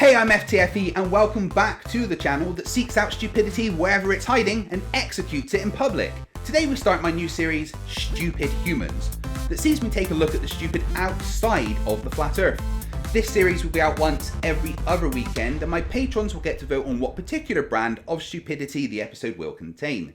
Hey, I'm FTFE and welcome back to the channel that seeks out stupidity wherever it's hiding and executes it in public. Today we start my new series, Stupid Humans, that sees me take a look at the stupid outside of the flat earth. This series will be out once every other weekend and my patrons will get to vote on what particular brand of stupidity the episode will contain.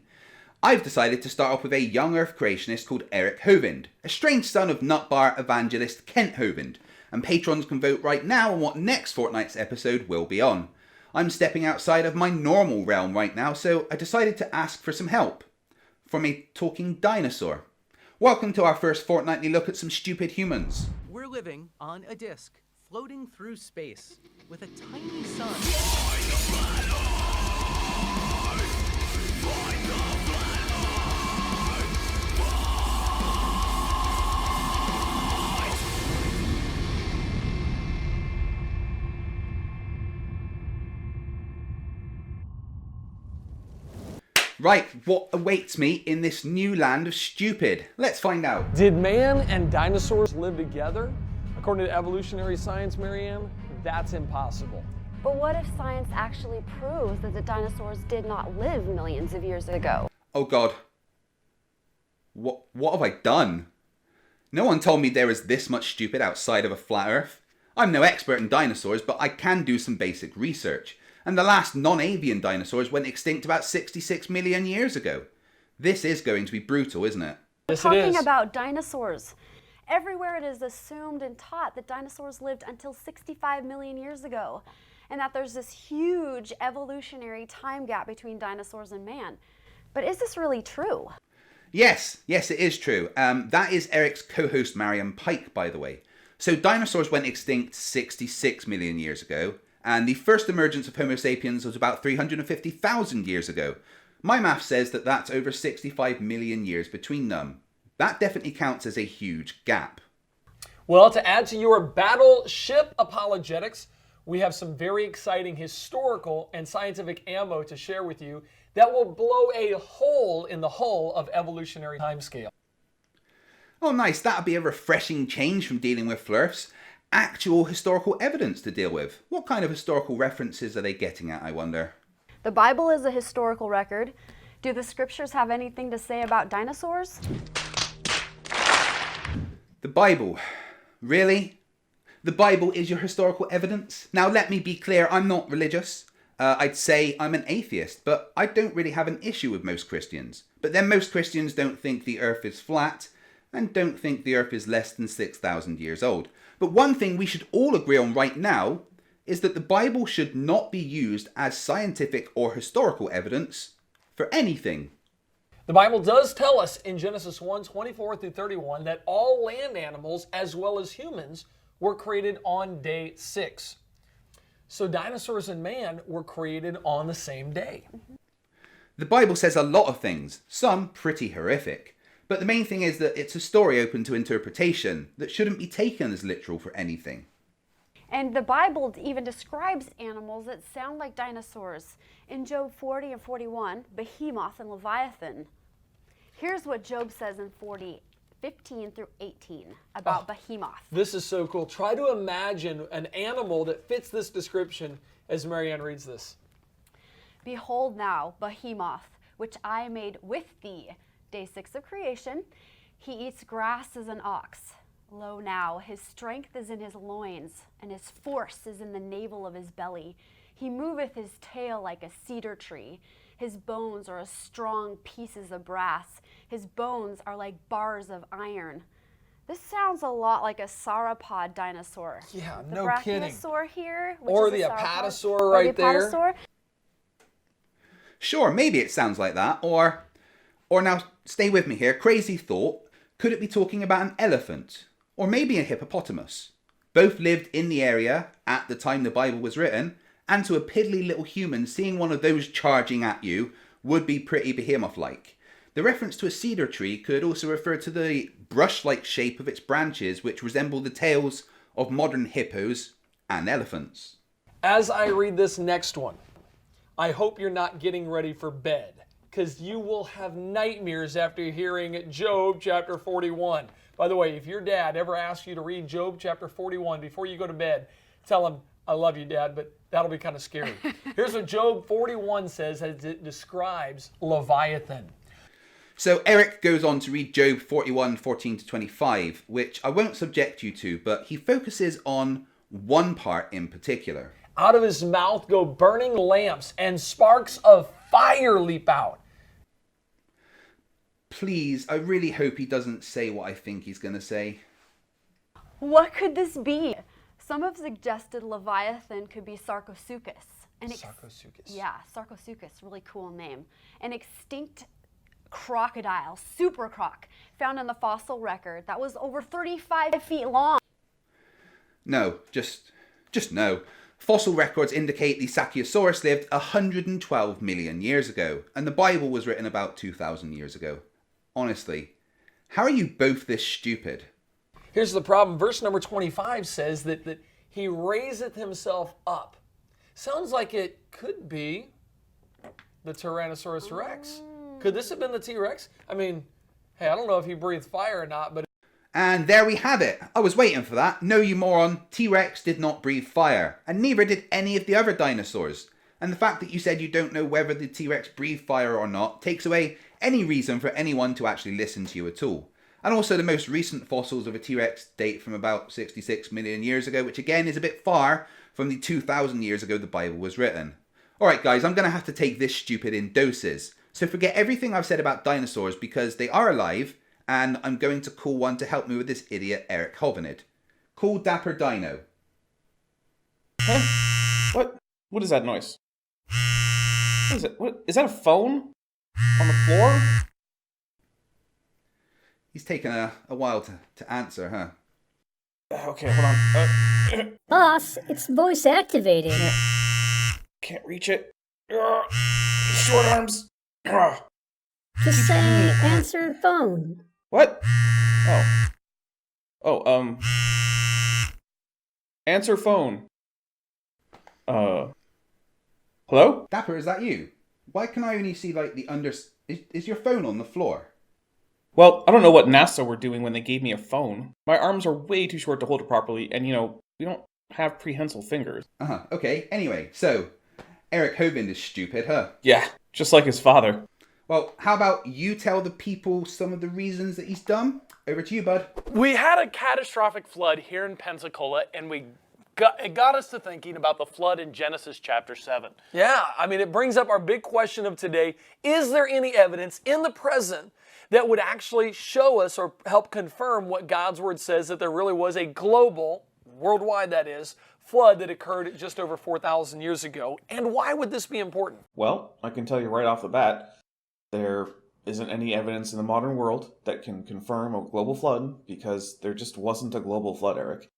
I've decided to start off with a young earth creationist called Eric Hovind, a strange son of nutbar evangelist Kent Hovind, and patrons can vote right now on what next fortnight's episode will be on. I'm stepping outside of my normal realm right now, so I decided to ask for some help from a talking dinosaur. Welcome to our first fortnightly look at some stupid humans. We're living on a disc, floating through space, with a tiny sun. Right, what awaits me in this new land of stupid? Let's find out. Did man and dinosaurs live together? According to evolutionary science, Marianne, that's impossible. But what if science actually proves that the dinosaurs did not live millions of years ago? Oh god. What have I done? No one told me there was this much stupid outside of a flat earth. I'm no expert in dinosaurs, but I can do some basic research. And the last non-avian dinosaurs went extinct about 66 million years ago. This is going to be brutal, isn't it? Yes, it is. Talking about dinosaurs. Everywhere it is assumed and taught that dinosaurs lived until 65 million years ago, and that there's this huge evolutionary time gap between dinosaurs and man. But is this really true? Yes, it is true. That is Eric's co-host Marianne Pike, by the way. So dinosaurs went extinct 66 million years ago, and the first emergence of Homo sapiens was about 350,000 years ago. My math says that that's over 65 million years between them. That definitely counts as a huge gap. Well, to add to your battleship apologetics, we have some very exciting historical and scientific ammo to share with you that will blow a hole in the hull of evolutionary timescale. Oh nice, that'd be a refreshing change from dealing with Flerfs. Actual historical evidence to deal with. What kind of historical references are they getting at, I wonder? The Bible is a historical record. Do the scriptures have anything to say about dinosaurs? The Bible. Really? The Bible is your historical evidence? Now let me be clear, I'm not religious. I'd say I'm an atheist, but I don't really have an issue with most Christians. But then most Christians don't think the earth is flat, and don't think the earth is less than 6,000 years old. But one thing we should all agree on right now is that the Bible should not be used as scientific or historical evidence for anything. The Bible does tell us in Genesis 1:24-31 that all land animals as well as humans were created on day 6. So dinosaurs and man were created on the same day. The Bible says a lot of things, some pretty horrific. But the main thing is that it's a story open to interpretation that shouldn't be taken as literal for anything. And the Bible even describes animals that sound like dinosaurs. In Job 40 and 41, Behemoth and Leviathan. Here's what Job says in 40:15 through 18 about Behemoth. This is so cool. Try to imagine an animal that fits this description as Marianne reads this. Behold now, Behemoth, which I made with thee. Day 6 of creation, he eats grass as an ox. Lo now, his strength is in his loins, and his force is in the navel of his belly. He moveth his tail like a cedar tree. His bones are as strong pieces of brass. His bones are like bars of iron. This sounds a lot like a sauropod dinosaur. Yeah, the no kidding. Brachiosaur here, which Or is the a sauropod, apatosaur or right the there. apatosaur. Sure, maybe it sounds like that, or now, stay with me here, crazy thought, could it be talking about an elephant? Or maybe a hippopotamus? Both lived in the area at the time the Bible was written, and to a piddly little human, seeing one of those charging at you would be pretty behemoth-like. The reference to a cedar tree could also refer to the brush-like shape of its branches, which resemble the tails of modern hippos and elephants. As I read this next one, I hope you're not getting ready for bed, because you will have nightmares after hearing Job chapter 41. By the way, if your dad ever asks you to read Job chapter 41 before you go to bed, tell him, I love you, Dad, but that'll be kind of scary. Here's what Job 41 says as it describes Leviathan. So Eric goes on to read Job 41:14-25, which I won't subject you to, but he focuses on one part in particular. Out of his mouth go burning lamps, and sparks of fire leap out. Please, I really hope he doesn't say what I think he's going to say. What could this be? Some have suggested Leviathan could be Sarcosuchus. Sarcosuchus. Yeah, Sarcosuchus, really cool name. An extinct crocodile, super croc, found in the fossil record that was over 35 feet long. No, just no. Fossil records indicate the Sakysaurus lived 112 million years ago, and the Bible was written about 2,000 years ago. Honestly, how are you both this stupid? Here's the problem. Verse number 25 says that he raiseth himself up. Sounds like it could be the Tyrannosaurus Rex. Could this have been the T-Rex? I mean, hey, I don't know if he breathed fire or not, but... And there we have it. I was waiting for that. No, you moron. T-Rex did not breathe fire, and neither did any of the other dinosaurs. And the fact that you said you don't know whether the T-Rex breathed fire or not takes away any reason for anyone to actually listen to you at all. And also the most recent fossils of a T-Rex date from about 66 million years ago, which again is a bit far from the 2,000 years ago the Bible was written. Alright guys, I'm going to have to take this stupid in doses. So forget everything I've said about dinosaurs because they are alive, and I'm going to call one to help me with this idiot Eric Hovenid. Call Dapper Dino. Huh? What is that noise? What is it? What is that, a phone? On the floor? He's taken a while to answer, huh? Okay, hold on. Boss, it's voice activated. Can't reach it. Short arms. Just say answer phone. What? Answer phone. Hello? Dapper, is that you? Why can I only see like the under... Is your phone on the floor? Well, I don't know what NASA were doing when they gave me a phone. My arms are way too short to hold it properly, and we don't have prehensile fingers. Okay. Anyway, so, Eric Hovind is stupid, huh? Yeah, just like his father. Well, how about you tell the people some of the reasons that he's dumb? Over to you, bud. We had a catastrophic flood here in Pensacola, and it got us to thinking about the flood in Genesis chapter 7. Yeah, I mean, it brings up our big question of today. Is there any evidence in the present that would actually show us or help confirm what God's word says, that there really was a global, worldwide that is, flood that occurred just over 4,000 years ago? And why would this be important? Well, I can tell you right off the bat, there isn't any evidence in the modern world that can confirm a global flood because there just wasn't a global flood, Eric.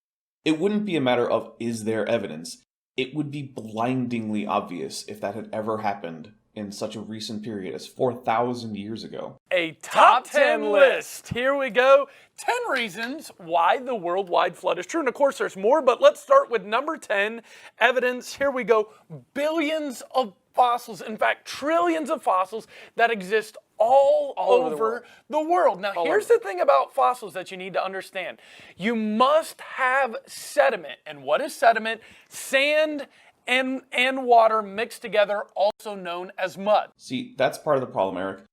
It wouldn't be a matter of is there evidence. It would be blindingly obvious if that had ever happened in such a recent period as 4,000 years ago. A top 10 list. Here we go. 10 reasons why the worldwide flood is true. And of course there's more, but let's start with number 10, evidence. Here we go. Billions of fossils, in fact, trillions of fossils that exist all over the world. Now, here's the thing about fossils that you need to understand. You must have sediment. And what is sediment? Sand and water mixed together, also known as mud. See, that's part of the problem, Eric.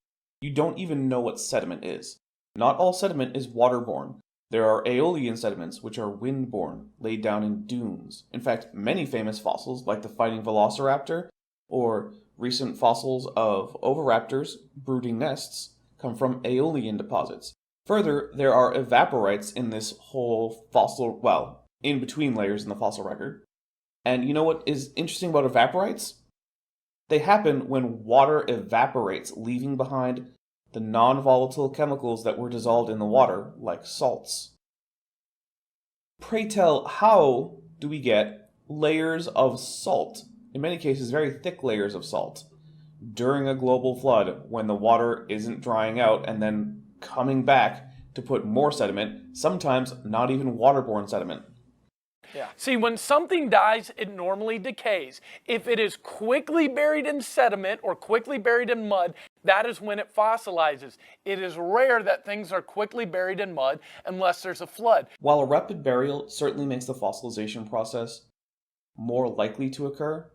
You don't even know what sediment is. Not all sediment is waterborne. There are aeolian sediments, which are windborne, laid down in dunes. In fact, many famous fossils, like the fighting velociraptor, or recent fossils of oviraptors brooding nests, come from aeolian deposits. Further, there are evaporites in this whole fossil, well, in between layers in the fossil record. And you know what is interesting about evaporites? They happen when water evaporates, leaving behind the non-volatile chemicals that were dissolved in the water, like salts. Pray tell, how do we get layers of salt, in many cases very thick layers of salt, during a global flood when the water isn't drying out and then coming back to put more sediment, sometimes not even waterborne sediment? Yeah. See, when something dies, it normally decays. If it is quickly buried in sediment or quickly buried in mud, that is when it fossilizes. It is rare that things are quickly buried in mud unless there's a flood. While a rapid burial certainly makes the fossilization process more likely to occur,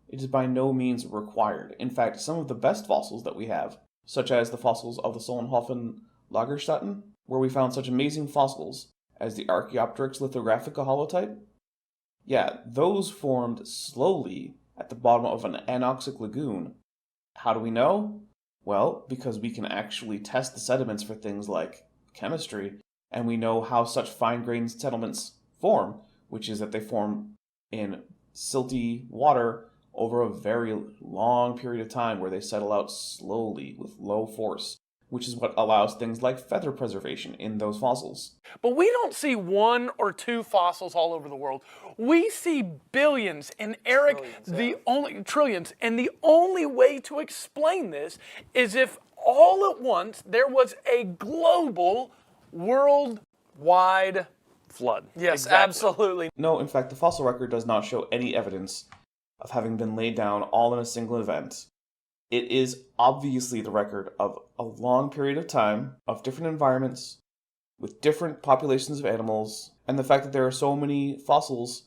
it is by no means required. In fact, some of the best fossils that we have, such as the fossils of the Solnhofen Lagerstätten, where we found such amazing fossils as the Archaeopteryx lithographica holotype, yeah, those formed slowly at the bottom of an anoxic lagoon. How do we know? Well, because we can actually test the sediments for things like chemistry, and we know how such fine-grained sediments form, which is that they form in silty water over a very long period of time where they settle out slowly with low force, which is what allows things like feather preservation in those fossils. But we don't see one or two fossils all over the world. We see billions, and Eric, trillions, and the only way to explain this is if all at once there was a global, worldwide flood. Yes, absolutely. No, in fact, the fossil record does not show any evidence of having been laid down all in a single event. It is obviously the record of a long period of time, of different environments, with different populations of animals, and the fact that there are so many fossils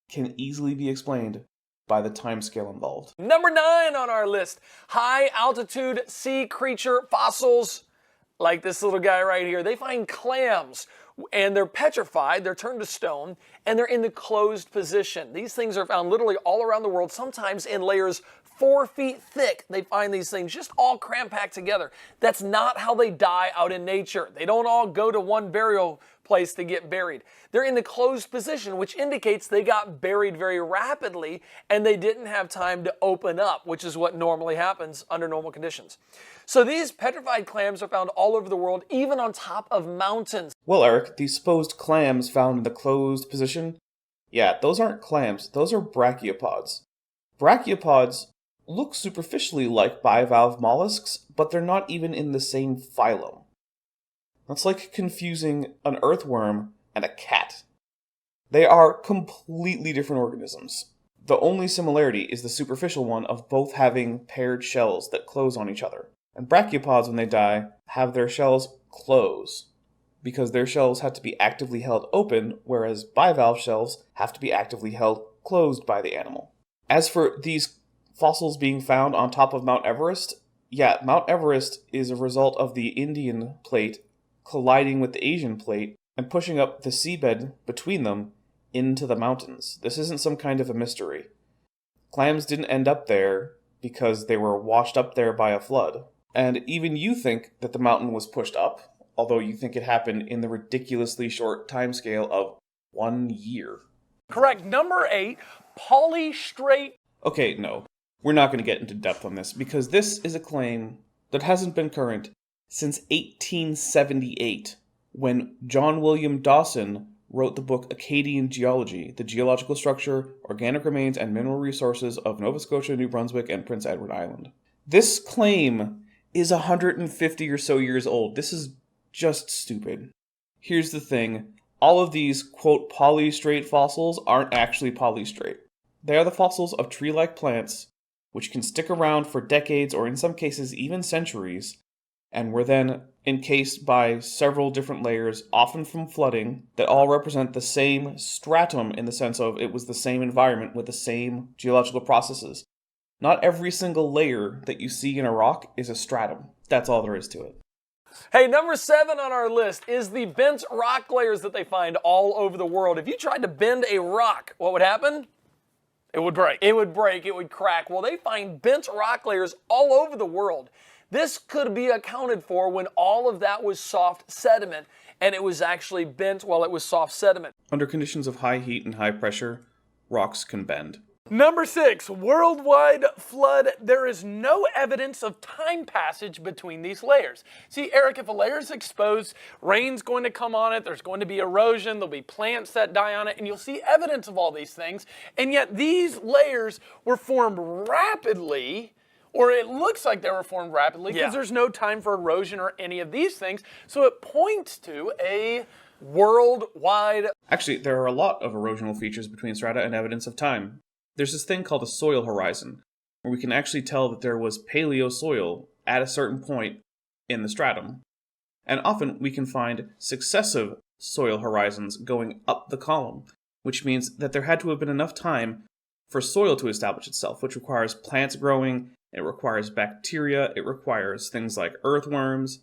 can easily be explained by the time scale involved. Number 9 on our list, high altitude sea creature fossils, like this little guy right here. They find clams, and they're petrified, they're turned to stone, and they're in the closed position. These things are found literally all around the world, sometimes in layers 4 feet thick. They find these things just all cram-packed together. That's not how they die out in nature. They don't all go to one burial place to get buried. They're in the closed position, which indicates they got buried very rapidly and they didn't have time to open up, which is what normally happens under normal conditions. So these petrified clams are found all over the world, even on top of mountains. Well, Eric, these supposed clams found in the closed position, yeah, those aren't clams, those are brachiopods. Brachiopods look superficially like bivalve mollusks, but they're not even in the same phylum. That's like confusing an earthworm and a cat. They are completely different organisms. The only similarity is the superficial one of both having paired shells that close on each other. And brachiopods, when they die, have their shells close, because their shells have to be actively held open, whereas bivalve shells have to be actively held closed by the animal. As for these fossils being found on top of Mount Everest, yeah, Mount Everest is a result of the Indian plate colliding with the Asian plate and pushing up the seabed between them into the mountains. This isn't some kind of a mystery. Clams didn't end up there because they were washed up there by a flood. And even you think that the mountain was pushed up, although you think it happened in the ridiculously short timescale of 1 year. Correct. Number 8, polystrate. Okay, no. We're not going to get into depth on this, because this is a claim that hasn't been current since 1878, when John William Dawson wrote the book Acadian Geology, the geological structure, organic remains, and mineral resources of Nova Scotia, New Brunswick, and Prince Edward Island. This claim is 150 or so years old. This is just stupid. Here's the thing. All of these, quote, polystrate fossils aren't actually polystrate. They are the fossils of tree-like plants, which can stick around for decades or in some cases even centuries, and were then encased by several different layers, often from flooding, that all represent the same stratum in the sense of it was the same environment with the same geological processes. Not every single layer that you see in a rock is a stratum. That's all there is to it. Hey, number 7 on our list is the bent rock layers that they find all over the world. If you tried to bend a rock, what would happen? It would break. It would break, it would crack. Well, they find bent rock layers all over the world. This could be accounted for when all of that was soft sediment, and it was actually bent while it was soft sediment. Under conditions of high heat and high pressure, rocks can bend. Number 6, worldwide flood. There is no evidence of time passage between these layers. See, Eric, if a layer is exposed, rain's going to come on it, there's going to be erosion, there'll be plants that die on it, and you'll see evidence of all these things. And yet these layers were formed rapidly, or it looks like they were formed rapidly, because there's no time for erosion or any of these things. So it points to a worldwide... Actually, there are a lot of erosional features between strata and evidence of time. There's this thing called a soil horizon, where we can actually tell that there was paleosoil at a certain point in the stratum. And often we can find successive soil horizons going up the column, which means that there had to have been enough time for soil to establish itself, which requires plants growing, it requires bacteria, it requires things like earthworms.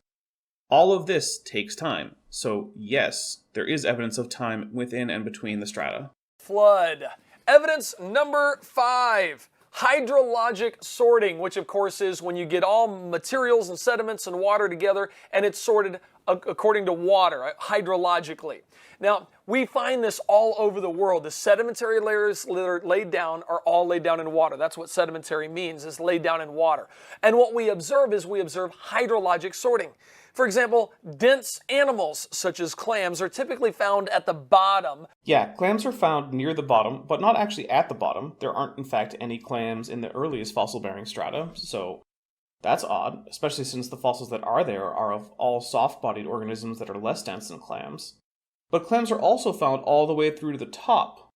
All of this takes time. So yes, there is evidence of time within and between the strata. Flood. Evidence number 5. Hydrologic sorting, which of course is when you get all materials and sediments and water together and it's sorted according to water, hydrologically. Now, we find this all over the world. The sedimentary layers that are laid down are all laid down in water. That's what sedimentary means, is laid down in water. And what we observe is we observe hydrologic sorting. For example, dense animals such as clams are typically found at the bottom. Yeah, clams are found near the bottom, but not actually at the bottom. There aren't in fact any clams in the earliest fossil-bearing strata, so that's odd, especially since the fossils that are there are of all soft-bodied organisms that are less dense than clams. But clams are also found all the way through to the top.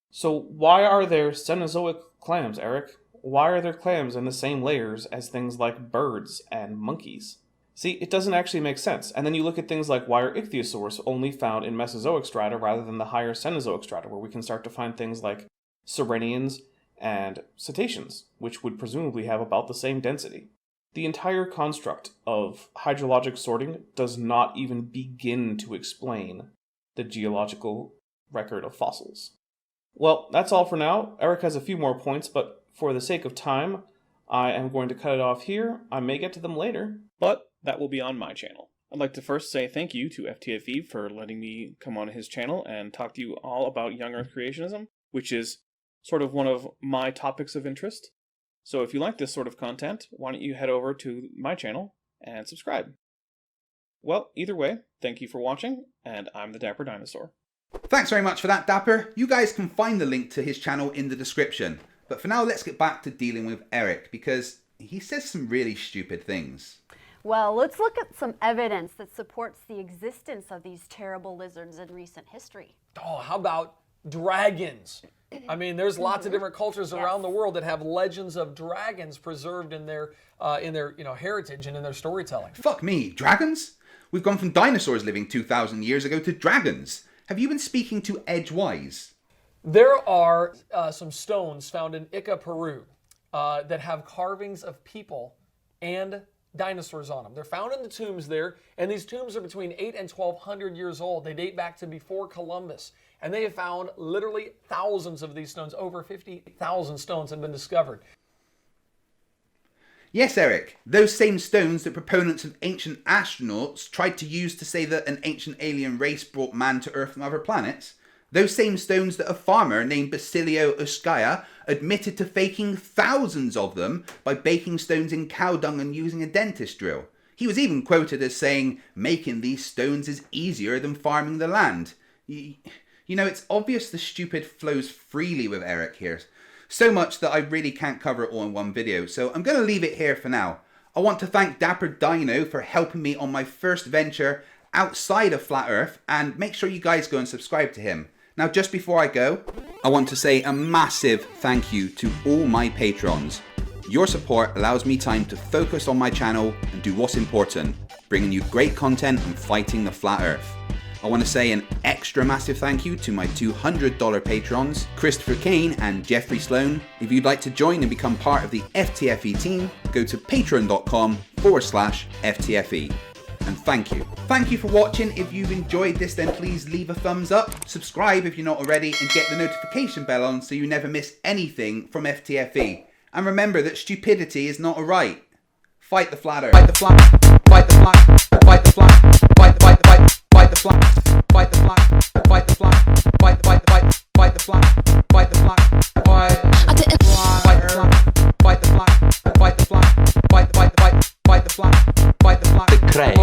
So why are there Cenozoic clams, Eric? Why are there clams in the same layers as things like birds and monkeys? See, it doesn't actually make sense. And then you look at things like why are ichthyosaurs only found in Mesozoic strata rather than the higher Cenozoic strata, where we can start to find things like Sirenians and cetaceans, which would presumably have about the same density. The entire construct of hydrologic sorting does not even begin to explain the geological record of fossils. Well, that's all for now. Eric has a few more points, but for the sake of time, I am going to cut it off here. I may get to them later, but that will be on my channel. I'd like to first say thank you to FTFE for letting me come on his channel and talk to you all about young Earth creationism, which is sort of one of my topics of interest. So if you like this sort of content, why don't you head over to my channel and subscribe. Well, either way, thank you for watching, and I'm the Dapper Dinosaur. Thanks very much for that, Dapper. You guys can find the link to his channel in the description. But for now, let's get back to dealing with Eric, because he says some really stupid things. Well, let's look at some evidence that supports the existence of these terrible lizards in recent history. Oh, how about dragons? I mean, there's lots of different cultures around the world that have legends of dragons preserved in their heritage and in their storytelling. Fuck me, dragons? We've gone from dinosaurs living 2,000 years ago to dragons. Have you been speaking to Edgewise? There are some stones found in Ica, Peru, that have carvings of people and dinosaurs on them. They're found in the tombs there, and these tombs are between 8 and 1,200 years old. They date back to before Columbus, and they have found literally thousands of these stones. Over 50,000 stones have been discovered. Yes, Eric, those same stones that proponents of ancient astronauts tried to use to say that an ancient alien race brought man to Earth from other planets. Those same stones that a farmer named Basilio Uskaya admitted to faking thousands of them by baking stones in cow dung and using a dentist drill. He was even quoted as saying, making these stones is easier than farming the land. You know, it's obvious the stupid flows freely with Eric here. So much that I really can't cover it all in one video, so I'm going to leave it here for now. I want to thank Dapper Dino for helping me on my first venture outside of Flat Earth, and make sure you guys go and subscribe to him. Now, just before I go, I want to say a massive thank you to all my patrons. Your support allows me time to focus on my channel and do what's important, bringing you great content and fighting the Flat Earth. I want to say an extra massive thank you to my $200 patrons, Christopher Kane and Jeffrey Sloan. If you'd like to join and become part of the FTFE team, go to patreon.com/FTFE. And thank you. Thank you for watching. If you've enjoyed this, then please leave a thumbs up, subscribe if you're not already, and get the notification bell on so you never miss anything from FTFE. And remember that stupidity is not a right. Fight the Flat Earth. Fight the flat. Fight the flat. Fight the flat. Fight the flat. Fight the flat. Fight the flat. Fight the flat. Fight the flat. Fight the flat. Fight the flat. Fight the flat. Fight the flat. Fight the flat. Fight the flat. Fight the flat. Fight the flat. The cray.